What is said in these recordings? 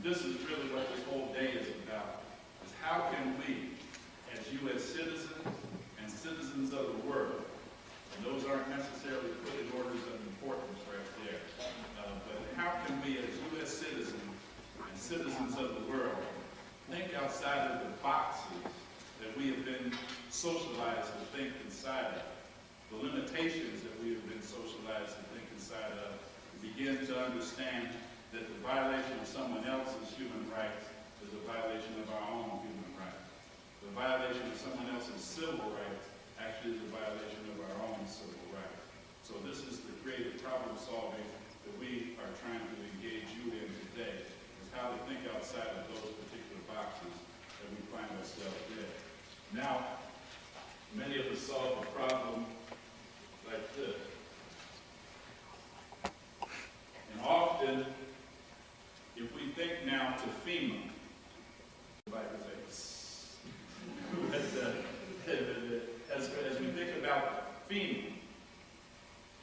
this is really what this whole day is about, is how can we, as U.S. citizens and citizens of the world, and those aren't necessarily put in orders of importance right there, but how can we, as U.S. citizens and citizens of the world, think outside of the boxes that we have been socialized to think inside of, the limitations that we have been socialized to think inside of, begin to understand that the violation of someone else's human rights is a violation of our own human rights. The violation of someone else's civil rights actually is a violation of our own civil rights. So this is the creative problem solving that we are trying to engage you in today, is how to think outside of those particular boxes that we find ourselves in. Now, many of us solve the problem like this. And often, if we think now to FEMA, as we think about FEMA,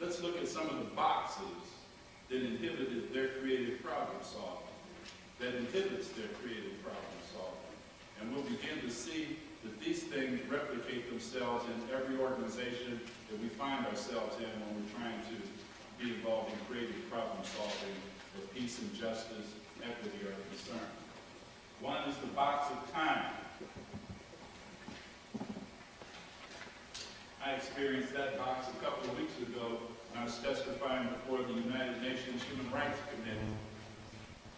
let's look at some of the boxes that inhibited their creative problem solving, that inhibits their creative problem solving. And we'll begin to see that these things replicate themselves in every organization that we find ourselves in when we're trying to be involved in creative problem solving, where peace and justice, equity are concerned. One is the box of time. I experienced that box a couple of weeks ago when I was testifying before the United Nations Human Rights Committee.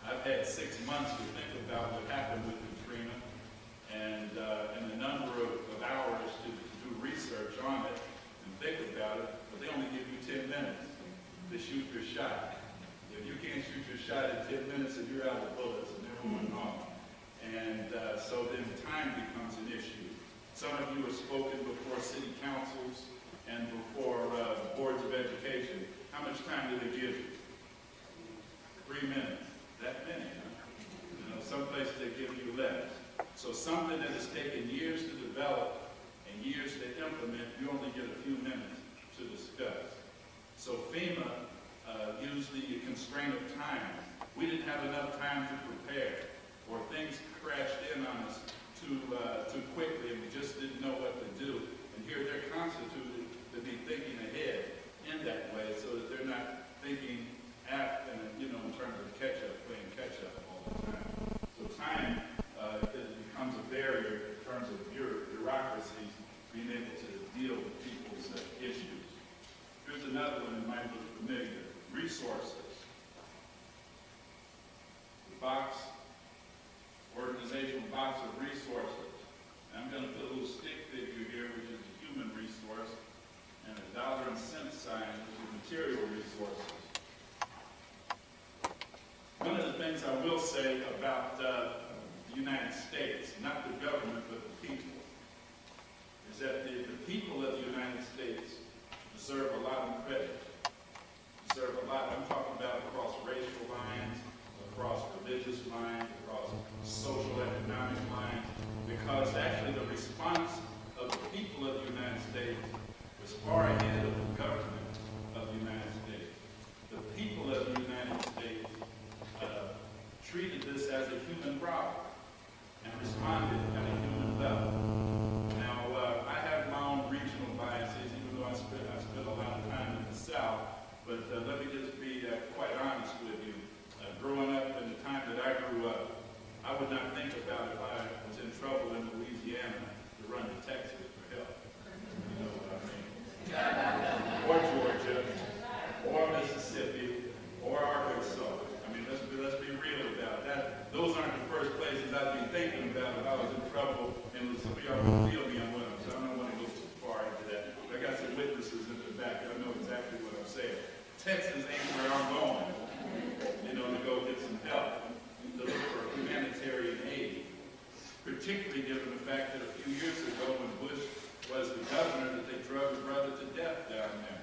I've had 6 months to think about what happened with Katrina and the number of hours to do research on it and think about it, but they only give you 10 minutes to shoot your shot. If you can't shoot your shot in 10 minutes, and you're out of bullets and everyone on. And so then time becomes an issue. Some of you have spoken before city councils and before boards of education. How much time do they give you? 3 minutes. That many, huh? You know, some places they give you less. So something that has taken years to develop and years to implement, you only get a few minutes to discuss. So FEMA used the constraint of time. We didn't have enough time to prepare, or things crashed in on us too quickly, and we just didn't know what to do. And here they're constituted to be thinking ahead in that way, so that they're not thinking in terms of playing catch-up all the time. So time becomes a barrier in terms of bureaucracies being able to deal with people's issues. Here's another one that might look familiar. Resources. The box, organizational box of resources. And I'm going to put a little stick figure here, which is a human resource, and a dollar and cent sign, which is material resources. One of the things I will say about the United States, not the government, but the people, is that the people of the United States deserve a lot of credit. Deserve a lot. I'm talking about across racial lines, across religious lines, across social economic lines, because actually the response of the people of the United States was far ahead of the government of the United States. The people of the United States treated this as a human problem and responded at a human level. Now, I have my own regional biases, even though I spent a lot of time in the South, but let me just be quite honest with you. Growing up in the time that I grew up, I would not think about if I was in trouble in Louisiana to run to Texas for help. You know what I mean? Or Georgia, or Mississippi, or Arkansas. I mean, let's be real about that. Those aren't the first places I'd be thinking about if I was in trouble, and some of y'all will feel me on what I'm saying. I don't want to go too far into that. But I got some witnesses in the back. Y'all know exactly what I'm saying. Texas ain't where I'm going, to go get some help, to look for humanitarian aid. Particularly given the fact that a few years ago, when Bush was the governor, that they drug his brother to death down there.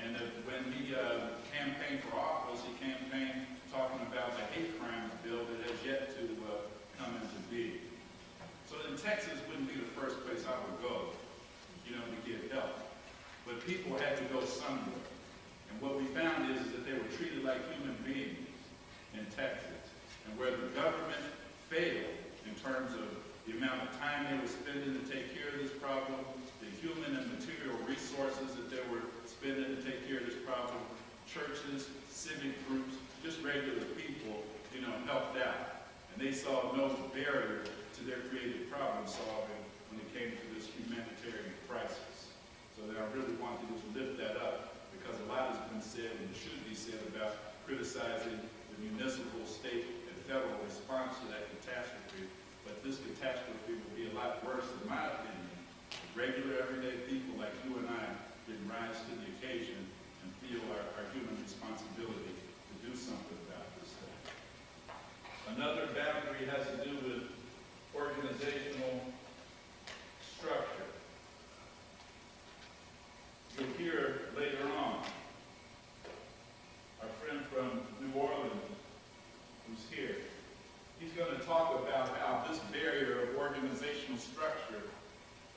And when he campaigned for office, he campaigned talking about the hate crime bill that has yet to come into being. So then Texas wouldn't be the first place I would go, to get help. But people had to go somewhere. And what we found is that they were treated like human beings in Texas. and where the government failed in terms of the amount of time they were spending to take care of this problem, the human and material resources that they were spending to take care of this problem, churches, civic groups, just regular people, helped out. And they saw no barrier to their creative problem solving when it came to this humanitarian crisis. So that I really wanted to lift that up, because a lot has been said and should be said about criticizing the municipal, state, and federal response to that catastrophe. But this catastrophe would be a lot worse, in my opinion, if regular, everyday people like you and I didn't rise to the occasion and feel our human responsibility to do something about this thing. Another boundary has to do with organizational structure. You'll hear later on our friend from New Orleans who's here. He's going to talk about how this barrier of organizational structure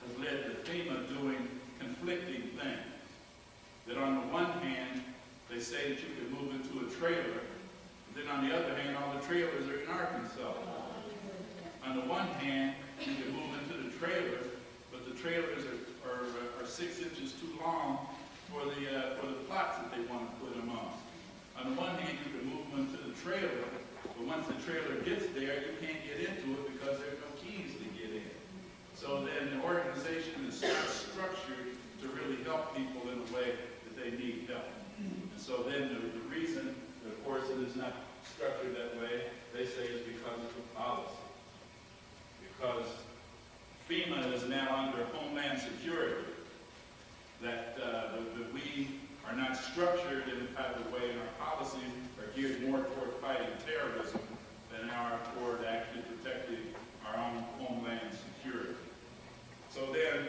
has led to FEMA doing conflicting things. That on the one hand, they say that you can move into a trailer, but then on the other hand, all the trailers are in Arkansas. On the one hand, you can move into the trailer, but the trailers are 6 inches too long for the plots that they want to put them on. On the one hand, you can move them into the trailer, but once the trailer gets there, you can't get into it because there are no keys to get in. So then the organization is not structured to really help people in a way that they need help. And so then the reason, of course, it is not structured that way, they say, is because of the policy. Because FEMA is now under Homeland Security, that we are not structured in the type of way, and our policies are geared more toward fighting terrorism than are toward actually protecting our own homeland security. So then,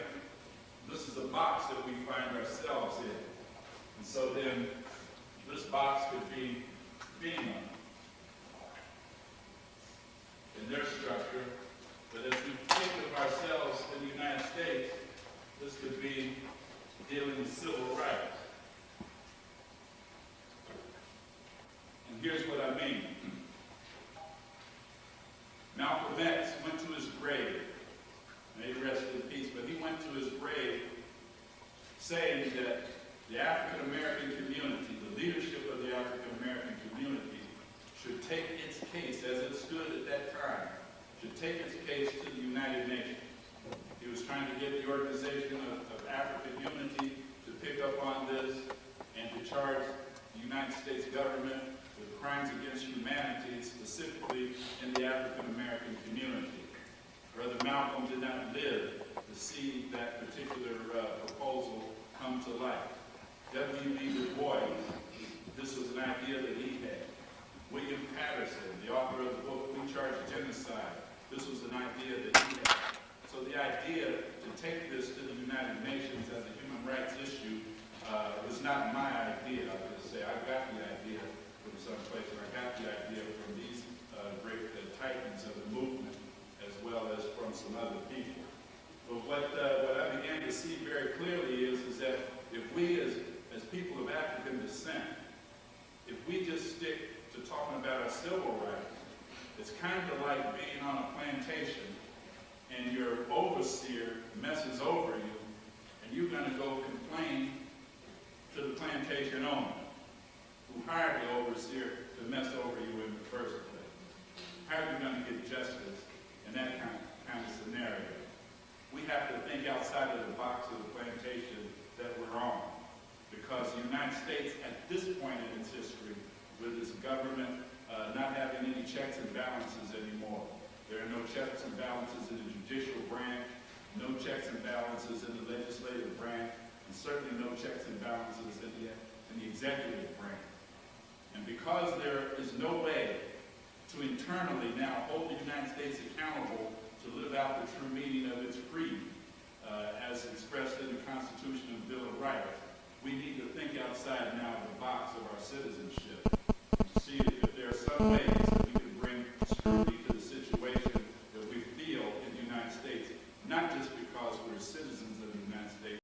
this is a box that we find ourselves in. And so then, this box could be FEMA in their structure, but as we think of ourselves in the United States, this could be dealing with civil rights. And here's what I mean. Malcolm X went to his grave, may he rest in peace, but he went to his grave saying that the African American community, the leadership of the African American community, should take its case as it stood at that time, should take its case to the United Nations. He was trying to get the Organization of African Unity to pick up on this and to charge the United States government with crimes against humanity, specifically in the African American community. Brother Malcolm did not live to see that particular proposal come to life. W.E. Du Bois, this was an idea that he had. William Patterson, the author of the book, We Charge Genocide, this was an idea that he had. So the idea to take this to the United Nations as a human rights issue was not my idea. I would say I got the idea from someplace, or I got the idea from these great titans of the movement, as well as from some other people. But what I began to see very clearly is that if we as people of African descent, if we just stick to talking about our civil rights, it's kind of like being on a plantation and your overseer messes over you, and you're going to go complain to the plantation owner who hired the overseer to mess over you in the first place. How are you going to get justice in that kind of scenario? We have to think outside of the box of the plantation that we're on, because the United States, at this point in its history, with its government not having any checks and balances anymore, there are no checks and balances in the judicial branch, no checks and balances in the legislative branch, and certainly no checks and balances in the executive branch. And because there is no way to internally now hold the United States accountable to live out the true meaning of its creed, as expressed in the Constitution and Bill of Rights, we need to think outside now of the box of our citizenship. See if there are some ways that we can bring scrutiny to the situation that we feel in the United States, not just because we're citizens of the United States,